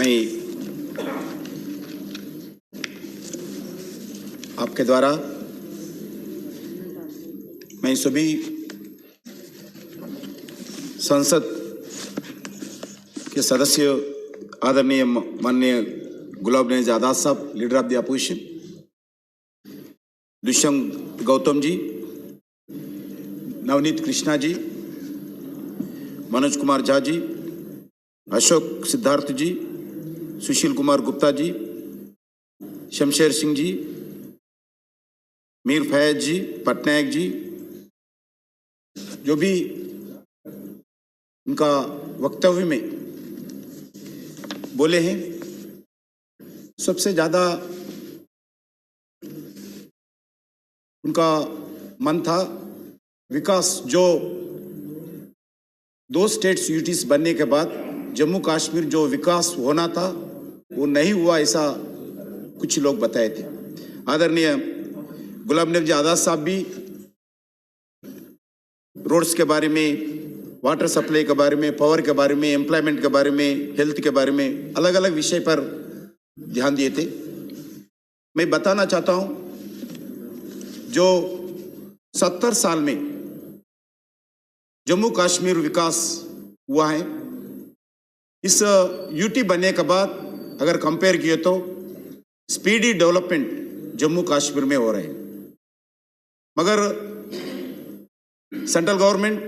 मैं आपके द्वारा मैं सभी संसद के सदस्य आदरणीय माननीय गुलाब नबी आज़ाद साहब, leader of the opposition, Dushyant Gautam ji, Navneet Krishna ji, Manoj Kumar Jha ji, Ashok Siddharth ji, Sushil Kumar Gupta ji, Shamsher Singh ji, Mir Faiz ji, Patnaik ji, जो भी उनका वक्तव्य में बोले हैं, सबसे ज़्यादा उनका मन था विकास। जो 2 स्टेट्स यूटीज बनने के बाद जम्मू कश्मीर जो विकास होना था वो नहीं हुआ, ऐसा कुछ लोग बताए थे। आदरणीय गुलाब नबी आज़ाद साहब भी रोड्स के बारे में, वाटर सप्लाई के बारे में, पावर के बारे में, एम्प्लॉयमेंट के बारे में, हेल्थ के बारे में अलग अलग विषय पर ध्यान दिए थे। मैं बताना चाहता हूं, जो 70 साल में जम्मू कश्मीर विकास हुआ है, इस यूटी बनने के बाद अगर कंपेयर किए तो स्पीडी डेवलपमेंट जम्मू कश्मीर में हो रहे हैं। मगर सेंट्रल गवर्नमेंट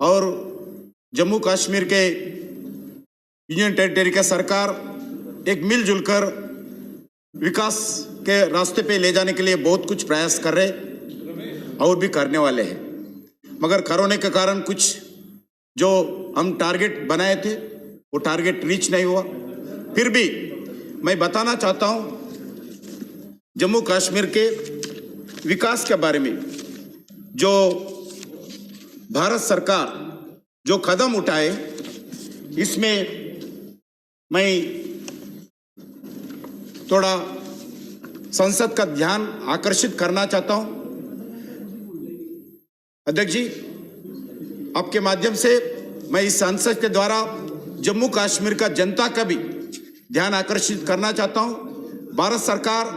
और जम्मू कश्मीर के यूनियन टेरिटरी के सरकार एक मिलजुल कर विकास के रास्ते पे ले जाने के लिए बहुत कुछ प्रयास कर रहे और भी करने वाले हैं। मगर कोरोना के कारण कुछ जो हम टारगेट बनाए थे वो टारगेट रीच नहीं हुआ। फिर भी मैं बताना चाहता हूं, जम्मू कश्मीर के विकास के बारे में जो भारत सरकार जो कदम उठाए, इसमें मैं थोड़ा संसद का ध्यान आकर्षित करना चाहता हूं। अध्यक्ष जी, आपके माध्यम से मैं इस संसद के द्वारा जम्मू कश्मीर का जनता का भी ध्यान आकर्षित करना चाहता हूं। भारत सरकार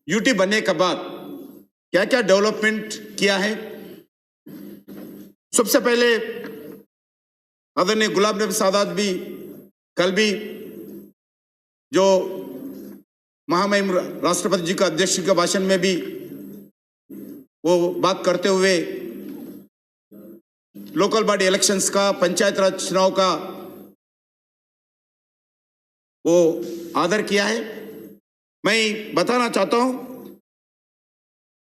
यूटी बनने के बाद क्या क्या डेवलपमेंट किया है। सबसे पहले आदरणीय गुलाब नबी आज़ाद भी कल भी जो महामहिम राष्ट्रपति जी का अध्यक्ष के भाषण में भी वो बात करते हुए लोकल बॉडी इलेक्शंस का, पंचायत राज चुनाव का वो आदर किया है। मैं बताना चाहता हूं,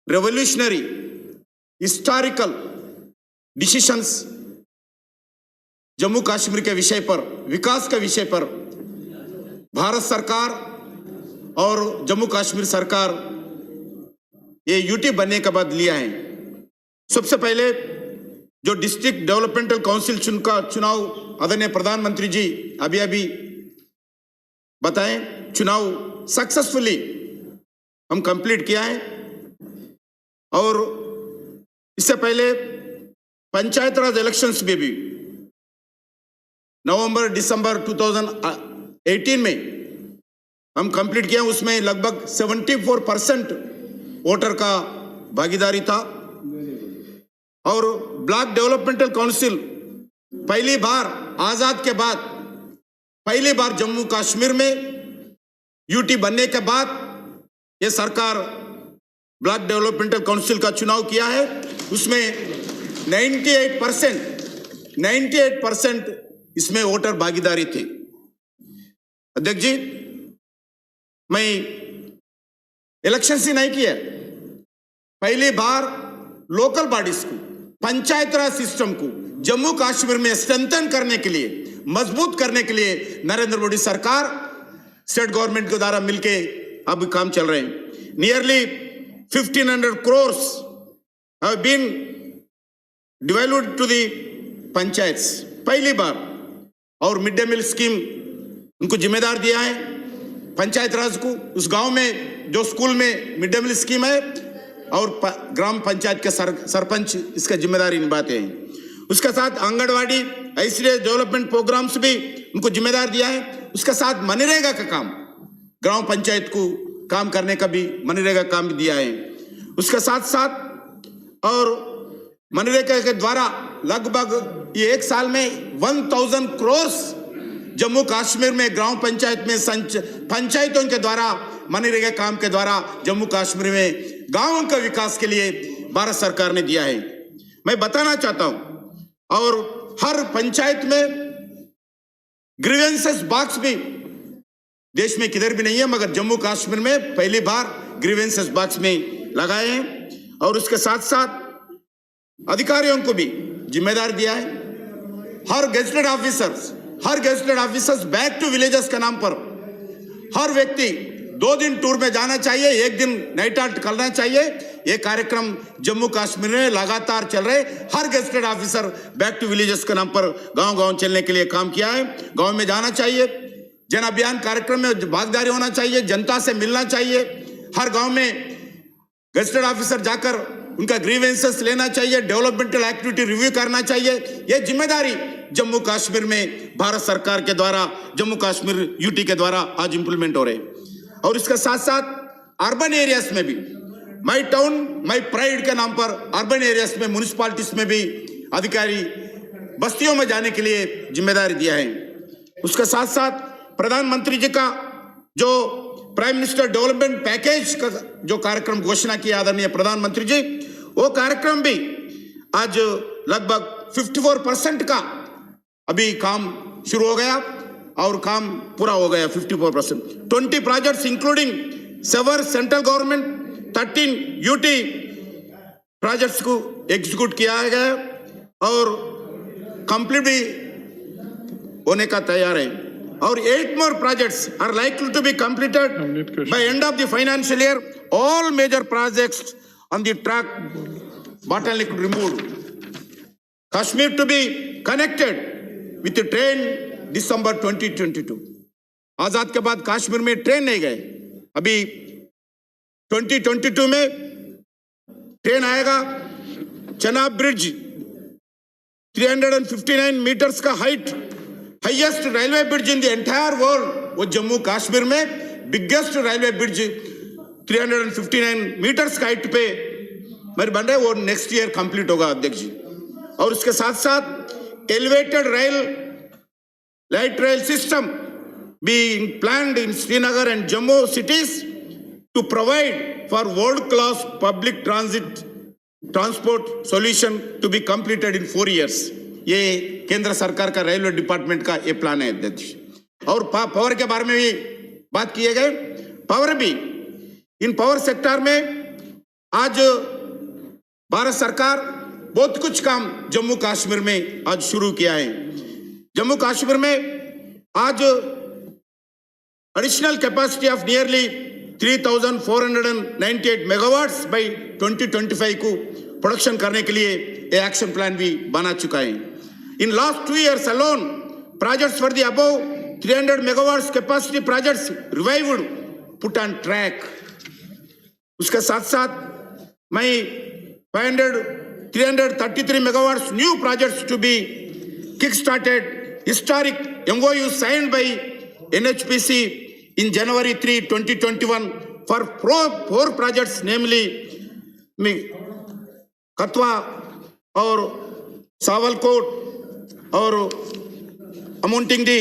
revolutionary historical decisions Jammu Kashmir के विषय पर, विकास के विषय पर भारत सरकार और जम्मू कश्मीर सरकार ये यूटी बनने के बाद लिया है। सबसे पहले जो डिस्ट्रिक्ट डेवलपमेंटल काउंसिल का चुनाव आदरणीय प्रधानमंत्री जी अभी बताएं, चुनाव सक्सेसफुली हम कंप्लीट किया है। और इससे पहले पंचायत राज इलेक्शंस में भी नवंबर दिसंबर 2018 में हम कंप्लीट किया। उसमें लगभग 74% वोटर का भागीदारी था। और ब्लॉक डेवलपमेंटल काउंसिल पहली बार आजाद के बाद पहली बार जम्मू कश्मीर में यूटी बनने के बाद ये सरकार ब्लॉक डेवलपमेंटल काउंसिल का चुनाव किया है। उसमें 98% इसमें वोटर भागीदारी थी। अध्यक्ष जी, मैं इलेक्शन ही नहीं किया, पहली बार लोकल बॉडीज को, पंचायत राज सिस्टम को जम्मू कश्मीर में स्ट्रेंथन करने के लिए, मजबूत करने के लिए नरेंद्र मोदी सरकार स्टेट गवर्नमेंट के द्वारा मिलके अब काम चल रहे हैं। Nearly 1500 crores have been devolved to the panchayat पहली बार। और मिड डे मील स्कीम उनको जिम्मेदार दिया है पंचायत राज को। उस गांव में जो स्कूल में मिड डे मील स्कीम है और ग्राम पंचायत के सरपंच इसका जिम्मेदारी निभाते हैं। उसके साथ आंगनवाड़ी, ऐसे डेवलपमेंट प्रोग्राम्स भी उनको जिम्मेदार दिया है। उसके साथ मनरेगा का काम, ग्राम पंचायत को काम करने का भी मनरेगा काम दिया है। उसके साथ साथ और मनरेगा के द्वारा लगभग ये एक साल में 1000 करोड़ जम्मू कश्मीर में ग्राम पंचायत में पंचायतों के द्वारा मनरेगा काम के द्वारा जम्मू कश्मीर में गांवों का विकास के लिए भारत सरकार ने दिया है। मैं बताना चाहता हूं, और हर पंचायत में ग्रीवेंसेस बॉक्स भी देश में किधर भी नहीं है, मगर जम्मू कश्मीर में पहली बार ग्रीवेंसेस बॉक्स में लगाए हैं। और उसके साथ साथ अधिकारियों को भी जिम्मेदार दिया है। हर gazetted officers back to villages के नाम पर हर व्यक्ति 2 दिन टूर में जाना चाहिए, 1 दिन नाइट आउट करना चाहिए। ये कार्यक्रम जम्मू कश्मीर में लगातार चल रहे। हर gazetted officer back to villages के नाम पर गांव-गांव चलने के लिए काम किया है। गांव में जाना चाहिए, जन अभियान कार्यक्रम में भागीदारी होना चाहिए, जनता से मिलना चाहिए। हर गांव में गेजेटेड ऑफिसर जाकर उनका ग्रीवेंसेस लेना चाहिए, डेवलपमेंटल एक्टिविटी रिव्यू करना चाहिए। ये जिम्मेदारी जम्मू कश्मीर में भारत सरकार के द्वारा, जम्मू कश्मीर यूटी के द्वारा आज इंप्लीमेंट हो रहे। और इसके साथ साथ अर्बन एरियाज में भी माई टाउन माई प्राइड के नाम पर अर्बन एरियाज में म्युनिसिपैलिटीज में भी अधिकारी बस्तियों में जाने के लिए जिम्मेदारी दिया है। उसके साथ साथ प्रधानमंत्री जी का जो प्राइम मिनिस्टर डेवलपमेंट पैकेज का जो कार्यक्रम घोषणा किया आदरणीय प्रधानमंत्री जी, वो कार्यक्रम भी आज लगभग 54% का अभी काम शुरू हो गया और काम पूरा हो गया 54%। 20 projects including 7 central government 13 UT projects को एग्जीक्यूट किया गया और कंप्लीट भी होने का तैयार है। और 8 more projects are likely to be completed by end of the financial year. All major projects on the track bottleneck removed. Kashmir to be connected with the train December 2022. आजाद के बाद कश्मीर में ट्रेन नहीं गए, अभी 2022 में ट्रेन आएगा। Chenab bridge 359 metres का highest railway bridge in the entire world, वो जम्मू कश्मीर में बिगेस्ट रेलवे ब्रिज 359 मीटर्स का हाइट पे मेरे बन रहे, वो नेक्स्ट ईयर कंप्लीट होगा अध्यक्ष जी। और उसके साथ साथ elevated light rail system being planned in Srinagar and Jammu cities to provide for world-class public transport solution to be completed in 4 years. ये केंद्र सरकार का रेलवे डिपार्टमेंट का ये प्लान है अध्यक्ष। और पावर के बारे में भी बात किए गए। पावर भी, इन पावर सेक्टर में आज भारत सरकार बहुत कुछ काम जम्मू कश्मीर में आज शुरू किया है। जम्मू कश्मीर में आज additional capacity of nearly 3,498 megawatts by 2025 को प्रोडक्शन करने के लिए ये एक्शन प्लान भी बना चुका है। In last 2 years alone, projects for the above 300 megawatts capacity projects revived, put on track. उसके साथ साथ मैं 333 megawatts new projects to be kick-started. Historic MOU signed by NHPC in January 3, 2021 for 4 projects, namely Katwa और Sawalkot, और amounting the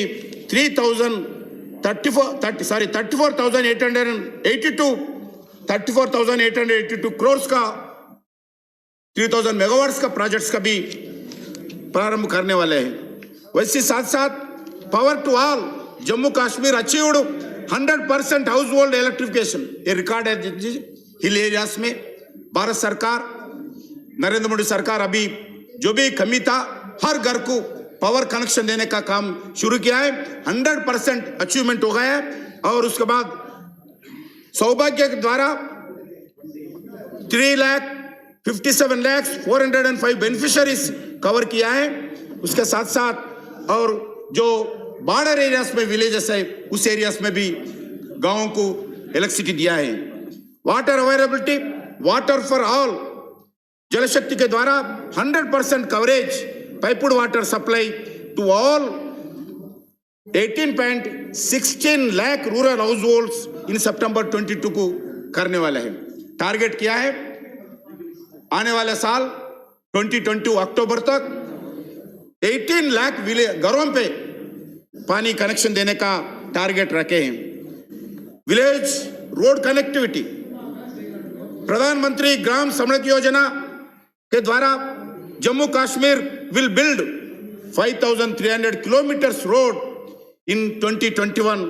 34,882 crores का 3000 megawatts का projects का भी प्रारंभ करने वाले हैं। वैसे साथ साथ power to all Jammu Kashmir achieved 100% household electrification, ये रिकॉर्ड है हिल एरियाज में। भारत सरकार, नरेंद्र मोदी सरकार अभी जो भी कमी था, हर घर को पावर कनेक्शन देने का काम शुरू किया है। 100% अचीवमेंट हो गया है। और उसके बाद सौभाग्य के द्वारा 3,57,405 बेनिफिशियरीज कवर किया है। उसके साथ साथ और जो बॉर्डर एरियाज में विलेजेस है, उस एरियाज में भी गांवों को इलेक्ट्रिसिटी दिया है। Water availability, water for all, Jal Shakti के द्वारा 100% coverage, piped water supply to all 18.16 lakh rural households in सितंबर 22 को करने वाला है। टारगेट क्या है? आने वाले साल 2022 अक्टूबर तक 18 लाख घरों पे पानी कनेक्शन देने का टारगेट रखे हैं। विलेज रोड कनेक्टिविटी, प्रधानमंत्री ग्राम समृद्धि योजना के द्वारा Jammu Kashmir will build 5,300 kilometers road in 2021,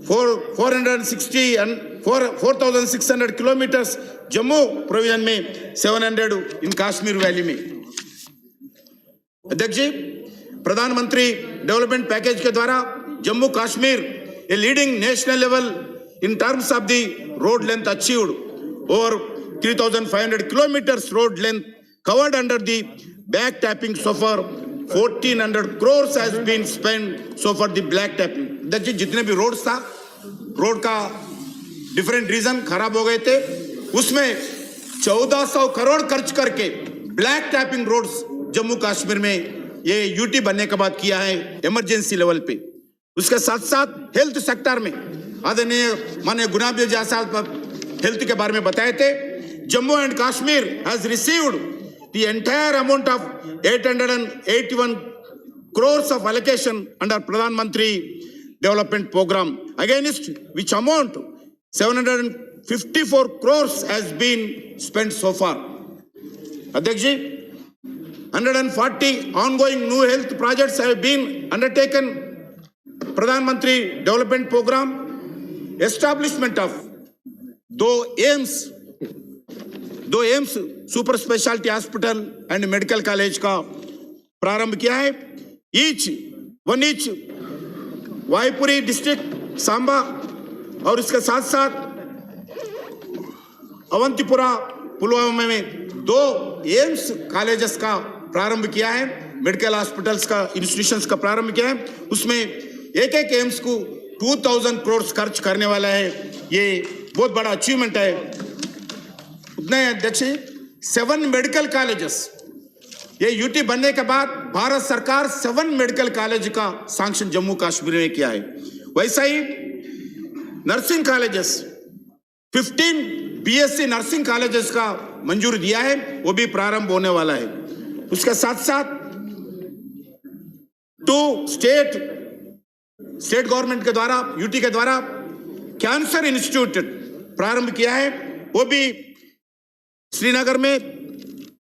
4,600 kilometers Jammu provision में, 700 इन कश्मीर वैली में। अध्यक्ष जी, प्रधानमंत्री डेवलपमेंट पैकेज के द्वारा Jammu Kashmir a leading national level in terms of the road length achieved, और 3,500 kilometers road length covered under the back tapping so far 1,400 crores has been spent so far the black tapping। देखिए जितने भी roads था, road का different reason खराब हो गए थे, उसमें 1,400 करोड़ खर्च करके black tapping roads Jammu Kashmir में ये यूटी बनने के बाद किया है इमरजेंसी लेवल पे। उसके साथ साथ हेल्थ सेक्टर में आदरणीय माननीय गुलाब नबी आजाद हेल्थ के बारे में बताए थे। Jammu and Kashmir has received the entire amount of 881 crores of allocation under Pradhan Mantri development programme, against which amount 754 crores has been spent so far। अध्यक्ष जी, 140 ongoing new health projects have been undertaken। Pradhan Mantri development programme establishment of दो AIIMS super speciality hospital and medical college का प्रारंभ किया है। Each वाईपुरी district Samba और इसके साथ साथ अवंतीपुरा पुलवामा में 2 एम्स कॉलेजेस का प्रारंभ किया है, मेडिकल हॉस्पिटल्स का इंस्टीट्यूशंस का प्रारंभ किया है। उसमें एक एम्स को 2,000 करोड़ खर्च करने वाला है। ये बहुत बड़ा अचीवमेंट है। उतने अध्यक्ष 7 मेडिकल कॉलेजेस, ये यूटी बनने के बाद भारत सरकार 7 मेडिकल कॉलेज का सैंक्शन जम्मू कश्मीर में किया है। वैसा ही nursing colleges 15 BSc nursing colleges का मंजूर दिया है, वो भी प्रारंभ होने वाला है। उसके साथ साथ 2 स्टेट गवर्नमेंट के द्वारा यूटी के द्वारा कैंसर इंस्टीट्यूट प्रारंभ किया है, वो भी श्रीनगर में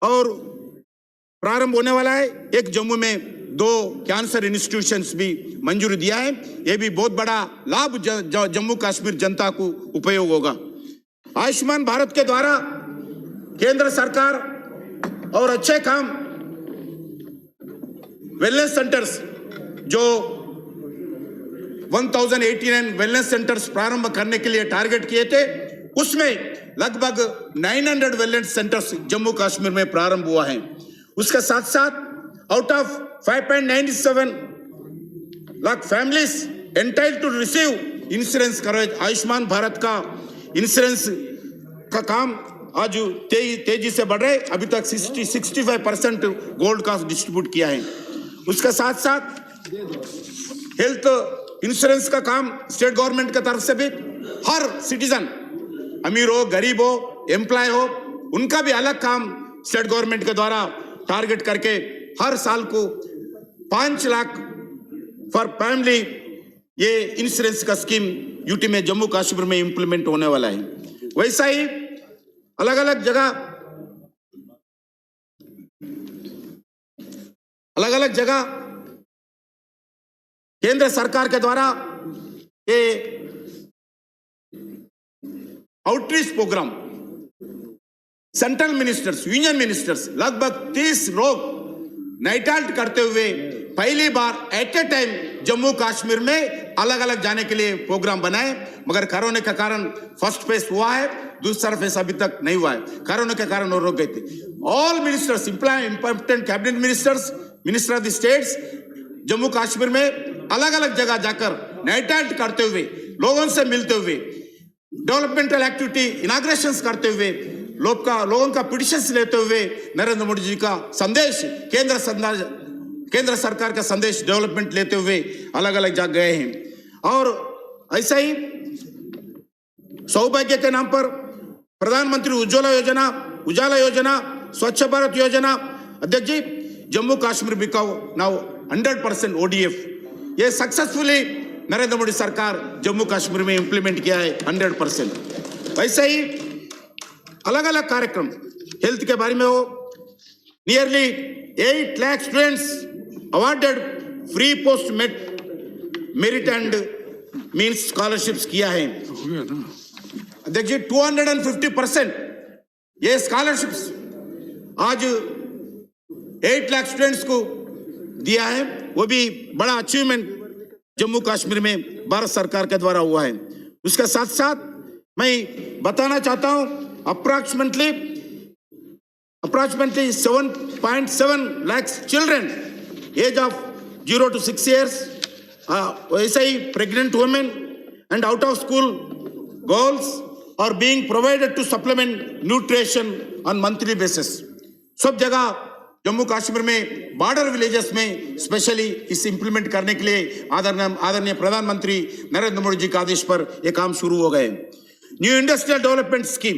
और प्रारंभ होने वाला है। एक जम्मू में 2 कैंसर इंस्टीट्यूशंस भी मंजूरी दिया है। ये भी बहुत बड़ा लाभ जम्मू कश्मीर जनता को उपयोग होगा। आयुष्मान भारत के द्वारा केंद्र सरकार और अच्छे काम वेलनेस सेंटर्स जो 1089 वेलनेस सेंटर्स प्रारंभ करने के लिए टारगेट किए थे, उसमें लगभग 900 वेलनेस सेंटर्स जम्मू कश्मीर में प्रारंभ हुआ है। उसके साथ साथ out of 5.97 lakh families entitled to receive insurance coverage, Ayushman Bharat का इंश्योरेंस का काम आज तेजी से बढ़ रहा है। अभी तक 65% गोल्ड का डिस्ट्रीब्यूट किया है। उसके साथ साथ हेल्थ इंश्योरेंस का काम स्टेट गवर्नमेंट की तरफ से भी हर सिटीजन, अमीर हो गरीब हो एम्प्लॉय हो, उनका भी अलग काम स्टेट गवर्नमेंट के द्वारा टारगेट करके हर साल को 5 लाख फॉर फैमिली ये इंश्योरेंस का स्कीम यूटी में जम्मू कश्मीर में इंप्लीमेंट होने वाला है। वैसा ही अलग अलग जगह केंद्र सरकार के द्वारा ये outreach programme central ministers, union ministers लगभग 30 लोग नाइट आउट करते हुए पहली बार at a time Jammu Kashmir में अलग अलग जाने के लिए प्रोग्राम बनाए। मगर कोरोना के कारण फर्स्ट फेज हुआ है, दूसरा फेज अभी तक नहीं हुआ है। कोरोना के कारण वो रुक गए थे। All ministers, important cabinet ministers, minister of the states Jammu Kashmir में अलग अलग जगह जाकर नाइट आउट करते हुए, लोगों से मिलते हुए, डेवलपमेंटल एक्टिविटी इनाग्रेशंस करते हुए, लोगों का पिटिशंस लेते हुए नरेंद्र मोदी जी का संदेश केंद्र सरकार का संदेश डेवलपमेंट लेते हुए अलग अलग जगह गए हैं। और ऐसा ही सौभाग्य के नाम पर प्रधानमंत्री उज्ज्वला योजना, स्वच्छ भारत योजना, अध्यक्ष जी जम्मू कश्मीर बिकाऊ नाउ 100% ODF, ये सक्सेसफुली नरेंद्र मोदी सरकार जम्मू कश्मीर में इंप्लीमेंट किया है 100%। वैसे ही अलग अलग कार्यक्रम हेल्थ के बारे में हो, nearly 8 lakh students awarded free post merit and means scholarships किया है। अध्यक्ष जी 250% ये स्कॉलरशिप्स आज 8 लाख स्टूडेंट्स को दिया है, वो भी बड़ा अचीवमेंट जम्मू कश्मीर में भारत सरकार के द्वारा हुआ है। उसके साथ साथ मैं बताना चाहता हूं approximately 7.7 lakh children age of 0 to 6 years, वैसे ही pregnant women and out of school girls are being provided to supplement nutrition on monthly basis. सब जगह जम्मू कश्मीर में बॉर्डर विलेजेस में स्पेशली इस इंप्लीमेंट करने के लिए आदरणीय प्रधानमंत्री नरेंद्र मोदी जी के आदेश पर यह काम शुरू हो गए। New industrial development scheme,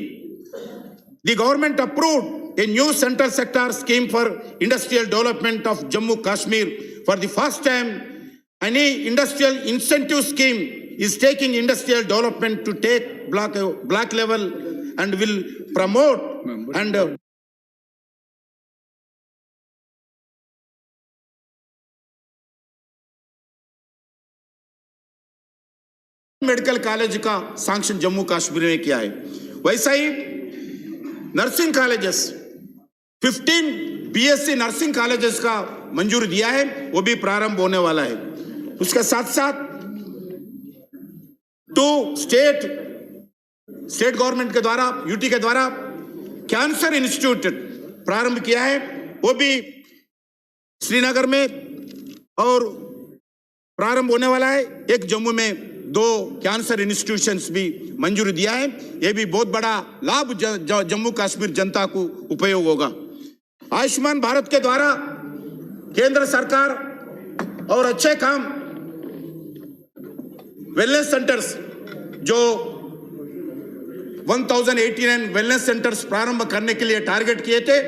the government approved a new central sector scheme for industrial development of Jammu Kashmir. For the first time, any industrial incentive scheme is taking industrial development to take black level and will promote and medical college का sanction Jammu Kashmir में किया है। वैसा ही nursing colleges 15 BSc nursing colleges का मंजूरी दिया है, वो भी प्रारंभ होने वाला है। उसके साथ साथ 2 स्टेट गवर्नमेंट के द्वारा UT के द्वारा कैंसर इंस्टीट्यूट प्रारंभ किया है, वो भी श्रीनगर में और प्रारंभ होने वाला है। एक जम्मू में 2 कैंसर इंस्टीट्यूशंस भी मंजूरी दिया है, यह भी बहुत बड़ा लाभ जम्मू कश्मीर जनता को उपयोग होगा। आयुष्मान भारत के द्वारा केंद्र सरकार और अच्छे काम वेलनेस सेंटर्स जो 1089 वेलनेस सेंटर्स प्रारंभ करने के लिए टारगेट किए थे,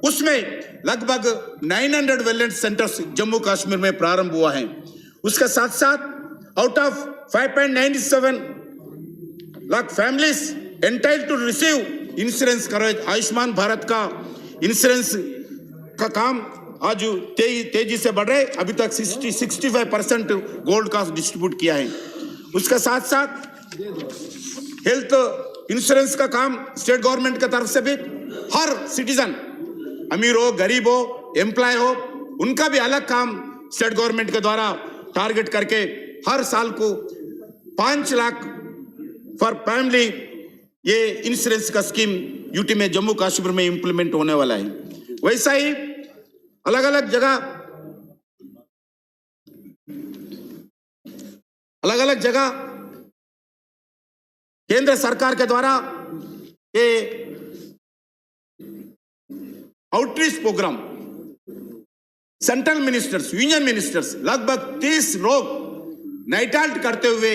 उसमें लगभग 900 वेलनेस सेंटर्स जम्मू कश्मीर में प्रारंभ हुआ है। उसके साथ साथ out of 5.97 lakh families entitled to receive insurance coverage, Ayushman Bharat का इंश्योरेंस का काम आज तेजी से बढ़ रहा है। अभी तक 65% गोल्ड का डिस्ट्रीब्यूट किया है। उसके साथ साथ हेल्थ इंश्योरेंस का काम स्टेट गवर्नमेंट की तरफ से भी हर सिटीजन, अमीर हो गरीब हो एम्प्लॉय हो, उनका भी अलग काम स्टेट गवर्नमेंट के द्वारा टारगेट करके हर साल को 5 लाख फॉर फैमिली ये इंश्योरेंस का स्कीम UT में जम्मू कश्मीर में इंप्लीमेंट होने वाला है। वैसा ही अलग अलग जगह केंद्र सरकार के द्वारा ये outreach programme central ministers, union ministers लगभग 30 लोग नाइट आउट करते हुए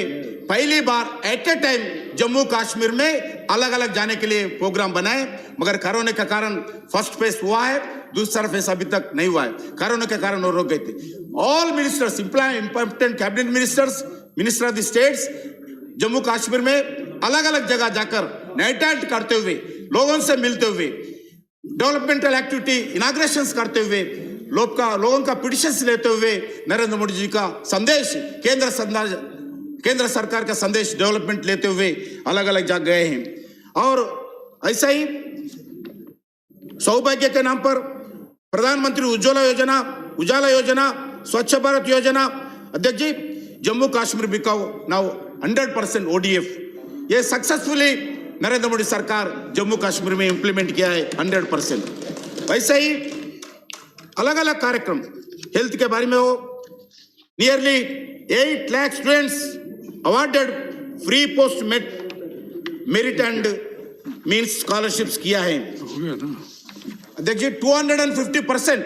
पहली बार at a time Jammu Kashmir में अलग अलग जाने के लिए प्रोग्राम बनाए, मगर कोरोना के कारण फर्स्ट फेज हुआ है, दूसरा फेज अभी तक नहीं हुआ है। कोरोना के कारण वो रुक गए थे। All ministers, important cabinet ministers, minister of the states Jammu Kashmir में अलग अलग जगह जाकर नाइट आउट करते हुए, लोगों से मिलते हुए, डेवलपमेंटल एक्टिविटी इनाग्रेशंस करते हुए, लोगों का पिटिशंस लेते हुए नरेंद्र मोदी जी का संदेश, केंद्र सरकार का संदेश डेवलपमेंट लेते हुए अलग अलग जगह गए हैं। और ऐसा ही सौभाग्य के नाम पर प्रधानमंत्री उज्ज्वला योजना, स्वच्छ भारत योजना, अध्यक्ष जी जम्मू कश्मीर बिकाऊ नाउ 100% ODF, ये सक्सेसफुली नरेंद्र मोदी सरकार जम्मू कश्मीर में इंप्लीमेंट किया है 100%। वैसे ही अलग अलग कार्यक्रम हेल्थ के बारे में हो, nearly 8 lakh students awarded free post merit and means scholarships किया है। अध्यक्ष जी 250%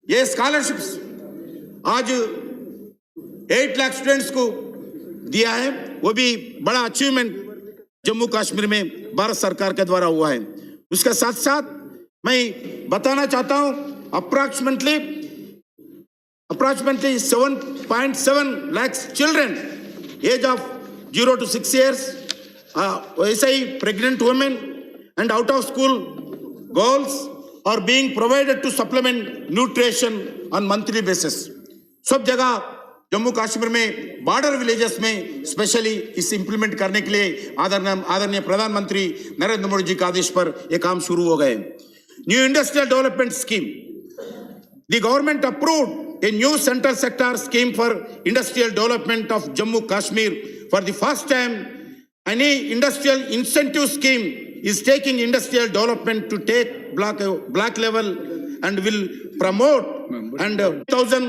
ये स्कॉलरशिप्स आज 8 लाख स्टूडेंट्स को दिया है, वो भी बड़ा अचीवमेंट जम्मू कश्मीर में भारत सरकार के द्वारा हुआ है। उसके साथ साथ मैं बताना चाहता हूं approximately 7.7 lakh children age of 0 to 6 years, वैसे ही pregnant women and out of school girls are being provided to supplement nutrition on monthly basis. सब जगह जम्मू कश्मीर में बॉर्डर विलेजेस में स्पेशली इस इंप्लीमेंट करने के लिए आदरणीय प्रधानमंत्री नरेंद्र मोदी जी के आदेश पर यह काम शुरू हो गए। New industrial development scheme, the government approved a new central sector scheme for industrial development of Jammu Kashmir. For the first time, any industrial incentive scheme is taking industrial development to take black level and will promote and 1,000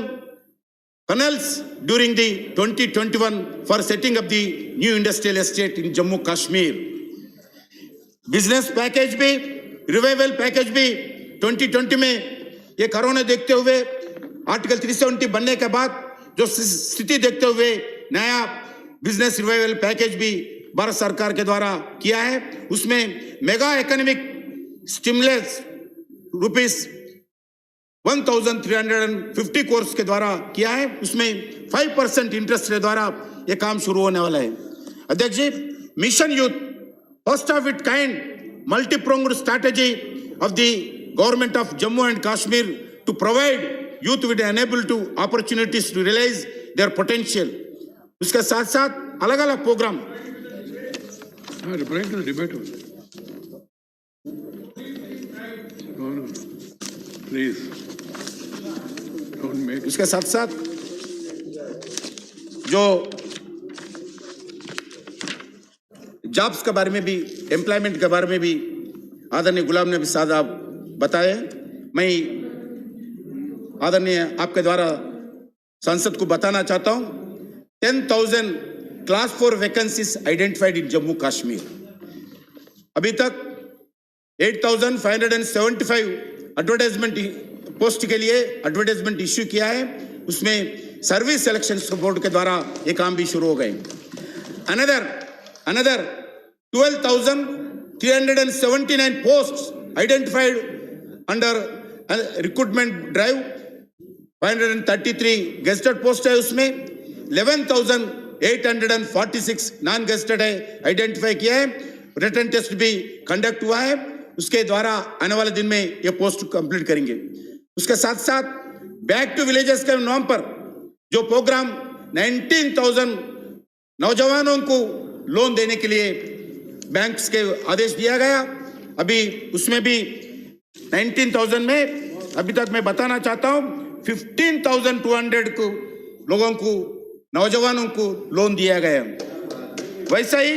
panels during the 2021 for setting up the new industrial estate in Jammu Kashmir. Business package भी, revival package भी 2020 में ये corona देखते हुए article 370 बनने के बाद जो स्थिति देखते हुए नया बिजनेस रिवाइवल पैकेज भी भारत सरकार के द्वारा किया है। उसमें मेगा इकोनॉमिक स्टिमुलस ₹1350 करोड़ के द्वारा किया है। उसमें 5% इंटरेस्ट के द्वारा यह काम शुरू होने वाला है। अध्यक्ष जी, mission youth, first of it kind multi pronged strategy of the government of Jammu and Kashmir to provide youth will enable to opportunities to realize their potential. उसके साथ साथ अलग अलग प्रोग्राम उसके साथ साथ जो जॉब्स के बारे में भी, एम्प्लॉयमेंट के बारे में भी आदरणीय गुलाम नबी साहब बताए। मैं आदरणीय आपके द्वारा संसद को बताना चाहता हूं 10,000 class 4 vacancies identified in Jammu Kashmir. अभी तक 8,575 एडवर्टाइजमेंट पोस्ट के लिए एडवर्टाइजमेंट इश्यू किया है। उसमें सर्विस सिलेक्शन बोर्ड के द्वारा ये काम भी शुरू हो गए। Another 12,379 post identified under recruitment drive. 533 gazetted post है, उसमें 11,846 नॉन गेस्टेड है आइडेंटिफाई किया है। रिटन टेस्ट भी कंडक्ट हुआ है, उसके द्वारा आने वाले दिन में ये पोस्ट कंप्लीट करेंगे। उसके साथ साथ बैक टू विलेजेस के नाम पर जो प्रोग्राम 19,000 नौजवानों को लोन देने के लिए बैंक्स के आदेश दिया गया। अभी उसमें भी 19,000 में अभी तक मैं बताना चाहता हूं 15,200 को लोगों को, नौजवानों को लोन दिया गया। वैसा ही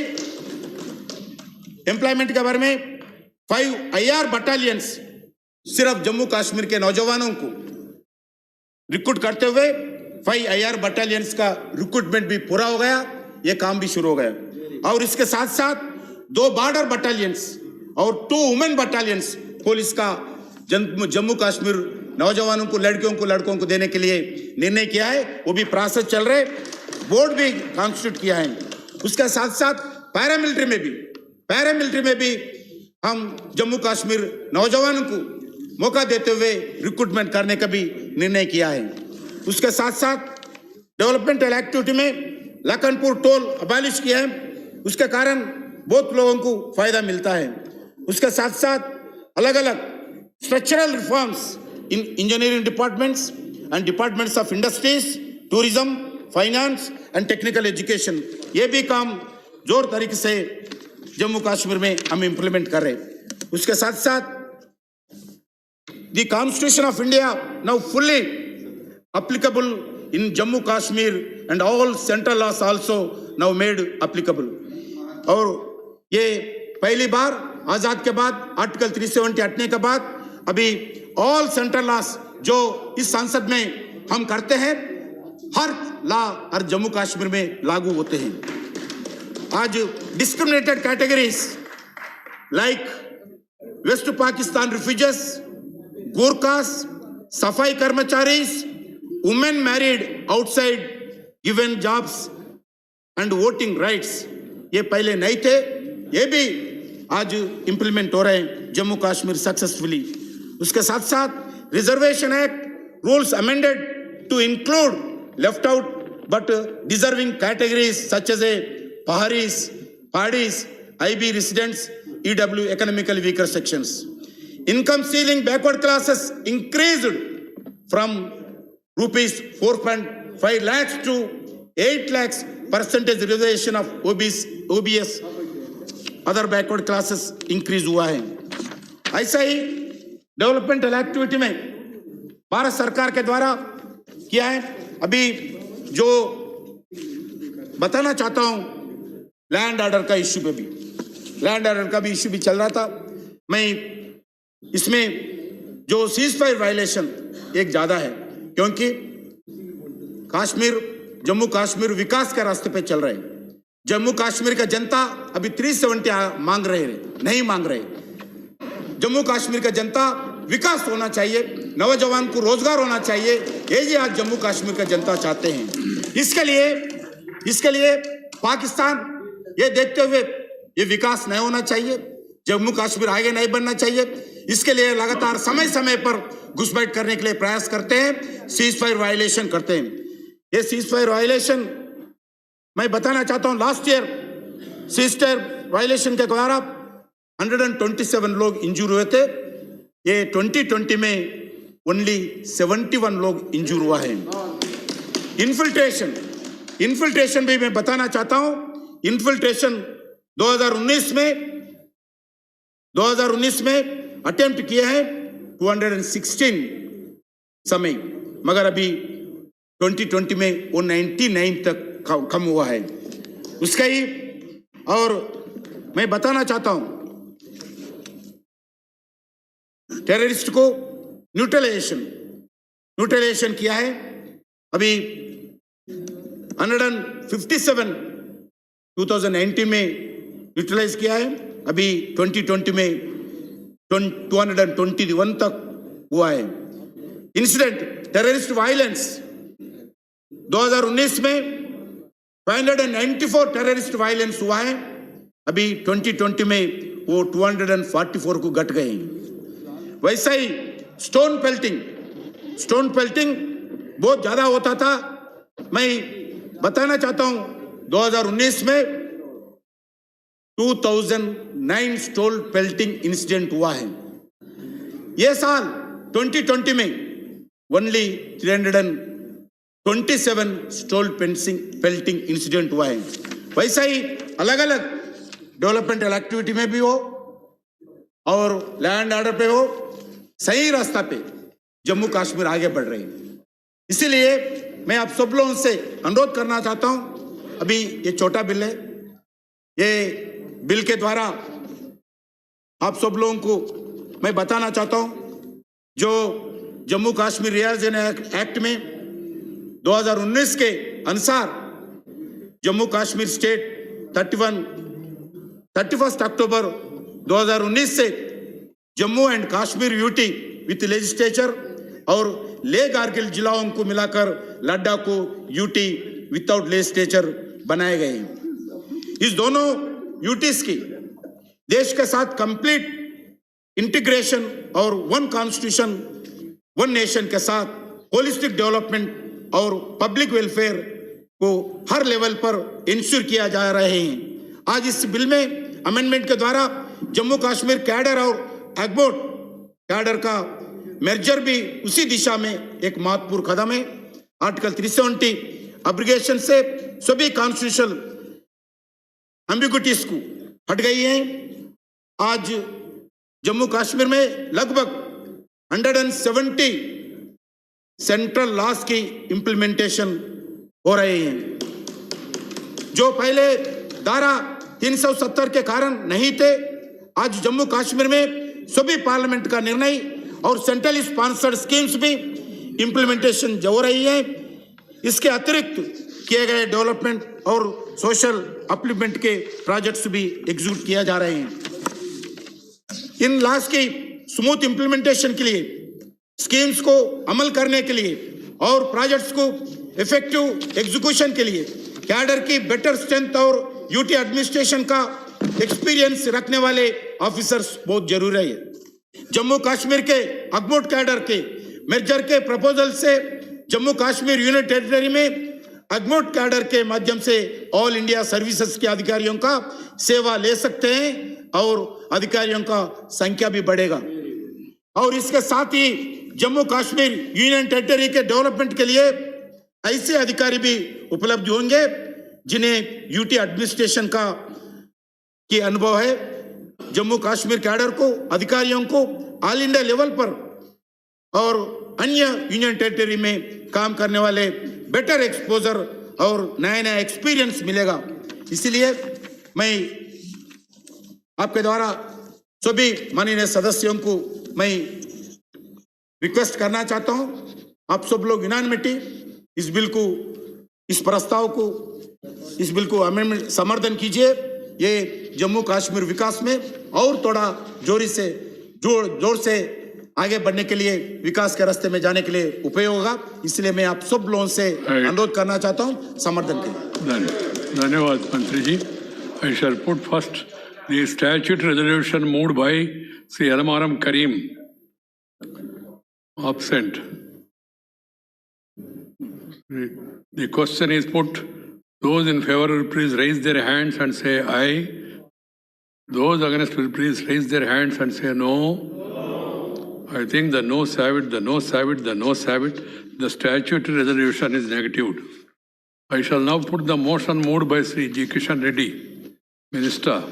एम्प्लॉयमेंट के बारे में 5 IR बटालियंस सिर्फ जम्मू कश्मीर के नौजवानों को रिक्रूट करते हुए 5 IR बटालियंस का रिक्रूटमेंट भी पूरा हो गया, ये काम भी शुरू हो गया। और इसके साथ साथ 2 बॉर्डर बटालियंस और 2 वुमेन बटालियंस पुलिस का जम्मू कश्मीर नौजवानों को, लड़कों को देने के लिए निर्णय किया है। वो भी प्रोसेस चल रहे, बोर्ड भी कॉन्स्टिट्यूट किया है। उसके साथ साथ पैरामिलिट्री में भी हम जम्मू कश्मीर नौजवानों को मौका देते हुए रिक्रूटमेंट करने का भी निर्णय किया है। उसके साथ साथ डेवलपमेंटल एक्टिविटी में लखनपुर टोल अबॉलिश किया है, उसके कारण बहुत लोगों को फायदा मिलता है। उसके साथ साथ अलग अलग structural reforms in engineering departments and departments of industries, tourism, finance and technical education, ये भी काम जोर तरीके से जम्मू कश्मीर में हम इंप्लीमेंट कर रहे हैं। उसके साथ साथ the Constitution of India now fully applicable in Jammu Kashmir and all central laws also now made applicable। और ये पहली बार आजाद के बाद आर्टिकल 370 हटने के बाद अभी ऑल सेंट्रल लॉस जो इस संसद में हम करते हैं हर लॉ हर जम्मू कश्मीर में लागू होते हैं। आज discriminated categories like West Pakistan refugees, Gorkhas, safai karmacharis, women married outside given jobs and voting rights, ये पहले नहीं थे, ये भी आज इंप्लीमेंट हो रहे हैं जम्मू कश्मीर सक्सेसफुली। उसके साथ साथ reservation act rules amended to include left out but deserving categories such as A Paharis, Padis, IB residents, EW economically weaker sections. Income ceiling backward classes increased from rupees 4.5 lakhs to 8 lakhs, percentage reservation of OBS other backward classes increase हुआ है। ऐसा ही developmental activity में भारत सरकार के द्वारा किया है। अभी जो बताना चाहता हूं, लैंड ऑर्डर का इश्यू पे भी, लैंड ऑर्डर का भी इश्यू भी चल रहा था। मैं इसमें जो सीज फायर वायलेशन एक ज्यादा है, क्योंकि कश्मीर, जम्मू कश्मीर विकास के रास्ते पे चल रहे हैं। जम्मू कश्मीर का जनता अभी 370 मांग रहे, नहीं मांग रहे। जम्मू कश्मीर का जनता विकास होना चाहिए, नौजवान को रोजगार होना चाहिए, ये आज जम्मू कश्मीर का जनता चाहते हैं। इसके लिए पाकिस्तान ये देखते हुए ये विकास नहीं होना चाहिए, जम्मू कश्मीर आगे नहीं बनना चाहिए, इसके लिए लगातार समय समय पर घुसपैठ करने के लिए प्रयास करते हैं, सीज फायर वायलेशन करते हैं। ये सीज फायर वायलेशन मैं बताना चाहता हूं, last year cease fire violation के द्वारा 127 लोग इंजूर हुए थे। ये 2020 में ओनली 71 लोग इंजूर हुआ है। इन्फिल्ट्रेशन भी मैं बताना चाहता हूं, इन्फिल्ट्रेशन 2019 में अटेम्प्ट किए हैं 216 समय, मगर अभी 2020 में वो 99 तक कम हुआ है उसका ही। और मैं बताना चाहता हूं, टेररिस्ट को न्यूट्रलाइजेशन किया है। अभी 157 2019 में न्यूट्रलाइज किया है, अभी 2020 में 221 तक हुआ है। इंसिडेंट टेररिस्ट वायलेंस 2019 में 594 टेररिस्ट वायलेंस हुआ है, अभी 2020 में वो 244 को घट गए। वैसा ही स्टोन पेल्टिंग बहुत ज्यादा होता था। मैं बताना चाहता हूं, 2019 में 2009 स्टोन पेल्टिंग इंसिडेंट हुआ है। यह साल 2020 में ओनली 327 स्टोन पेल्टिंग इंसिडेंट हुआ है। वैसा ही अलग अलग डेवलपमेंटल एक्टिविटी में भी हो और लैंड ऑर्डर पे हो, सही रास्ता पे जम्मू कश्मीर आगे बढ़ रहे हैं। इसीलिए मैं आप सब लोगों से अनुरोध करना चाहता हूं, अभी ये छोटा बिल है, ये बिल के द्वारा आप सब लोगों को मैं बताना चाहता हूं, जो जम्मू कश्मीर रियाजन एक्ट में 2019 के अनुसार जम्मू कश्मीर स्टेट 31 अक्टूबर 2019 से Jammu and Kashmir UT with legislature और ले कारगिल जिलाओं को मिलाकर लद्दाख को यूटी विदाउट लेजिस्लेचर बनाए गए हैं। इस दोनों यूटीज की देश के साथ कंप्लीट इंटीग्रेशन और वन कॉन्स्टिट्यूशन वन नेशन के साथ होलिस्टिक डेवलपमेंट और पब्लिक वेलफेयर को हर लेवल पर इंश्योर किया जा रहे हैं। आज इस बिल में अमेंडमेंट के द्वारा जम्मू कश्मीर कैडर और एग्बोट कैडर का मर्जर भी उसी दिशा में एक महत्वपूर्ण कदम है। आर्टिकल 370 अब्रिगेशन से सभी कॉन्स्टिट्यूशनल एम्बिग्विटीज को हट गई है। आज जम्मू कश्मीर में लगभग 170 सेंट्रल लॉज की इंप्लीमेंटेशन हो रहे हैं, जो पहले धारा 370 के कारण नहीं थे। आज जम्मू कश्मीर में सभी पार्लियामेंट का निर्णय और सेंट्रल स्पॉन्सर्ड स्कीम्स भी इंप्लीमेंटेशन हो रही है। इसके अतिरिक्त किए गए डेवलपमेंट और सोशल अपलिफ्टमेंट के प्रोजेक्ट्स भी एग्जीक्यूट किया जा रहे हैं। इन लॉज की स्मूथ इंप्लीमेंटेशन के लिए, स्कीम्स को अमल करने के लिए और प्रोजेक्ट्स को इफेक्टिव एग्जीक्यूशन के लिए कैडर की बेटर स्ट्रेंथ और यूटी एडमिनिस्ट्रेशन का एक्सपीरियंस रखने वाले ऑफिसर्स बहुत जरूरी है। जम्मू कश्मीर के अगमोट कैडर के मेजर के प्रपोजल से जम्मू कश्मीर यूनियन टेरिटरी में अगमोट कैडर के माध्यम से ऑल इंडिया सर्विसेज के अधिकारियों का सेवा ले सकते हैं और अधिकारियों का संख्या भी बढ़ेगा। और इसके साथ ही जम्मू कश्मीर यूनियन टेरिटरी के डेवलपमेंट के लिए ऐसे अधिकारी भी उपलब्ध होंगे जिन्हें यूटी एडमिनिस्ट्रेशन का की अनुभव है। जम्मू कश्मीर कैडर को अधिकारियों को ऑल इंडिया लेवल पर और अन्य यूनियन टेरिटरी में काम करने वाले बेटर एक्सपोजर और नया नया एक्सपीरियंस मिलेगा। इसलिए मैं आपके द्वारा सभी माननीय सदस्यों को मैं रिक्वेस्ट करना चाहता हूं, आप सब लोग यूनानिमिटी इस बिल को, इस प्रस्ताव को, इस बिल को अमेंडमेंट समर्थन कीजिए। ये जम्मू कश्मीर विकास में और थोड़ा जोर से आगे बढ़ने के लिए, विकास के रास्ते में जाने के लिए उपयोग होगा। इसलिए मैं आप सब लोगों से अनुरोध करना चाहता हूं समर्थन के लिए। धन्यवाद मंत्री जी। I shall put first the statute resolution moved by Sri Alamaram Karim. Absent. The question is put. Those in favor will please raise their hands and say aye. Those against will please raise their hands and say no. I think the noes have it, the noes have it, the noes have it. The statutory resolution is negatived. I shall now put the motion moved by Sri G. Kishan Reddy, Minister,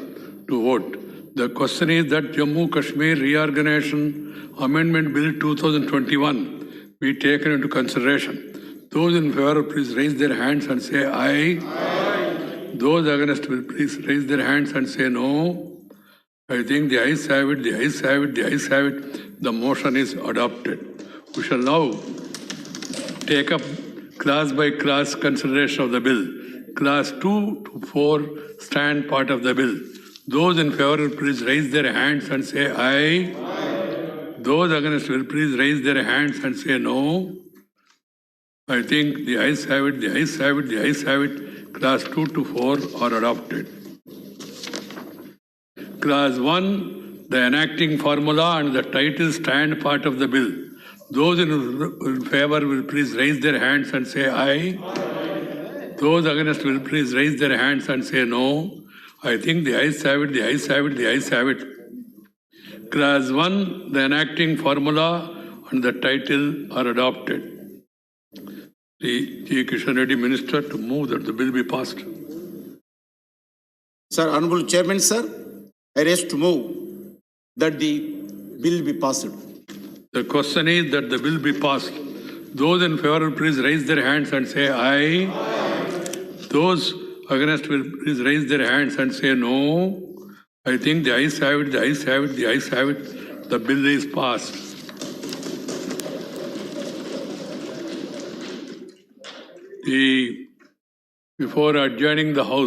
to vote. The question is that Jammu Kashmir Reorganization Amendment Bill 2021 be taken into consideration. Those in favor please raise their hands and say aye. Aye. Those against will please raise their hands and say no. I think the ayes have it, the ayes have it, the ayes have it. The motion is adopted. We shall now take up class by class consideration of the bill. Class 2 to 4 stand part of the bill. Those in favor please raise their hands and say aye. Aye. Those against will please raise their hands and say no. I think the ayes have it, the ayes have it, the ayes have it. Class 2 to 4 are adopted. Class 1, the enacting formula and the title stand part of the bill. Those in favor will please raise their hands and say aye. Aye. Those against will please raise their hands and say no. I think the ayes have it, the ayes have it, the ayes have it. Class 1, the enacting formula and the title are adopted. The G. Kishan Reddy Minister to move that the bill be passed. Sir, Honorable Chairman, sir, I raise to move that the bill be passed. The question is that the bill be passed. Those in favor please raise their hands and say aye. Aye. Those against will please raise their hands and say no. I think the ayes have it, the ayes have it, the ayes have it. The bill is passed. Before adjourning the House,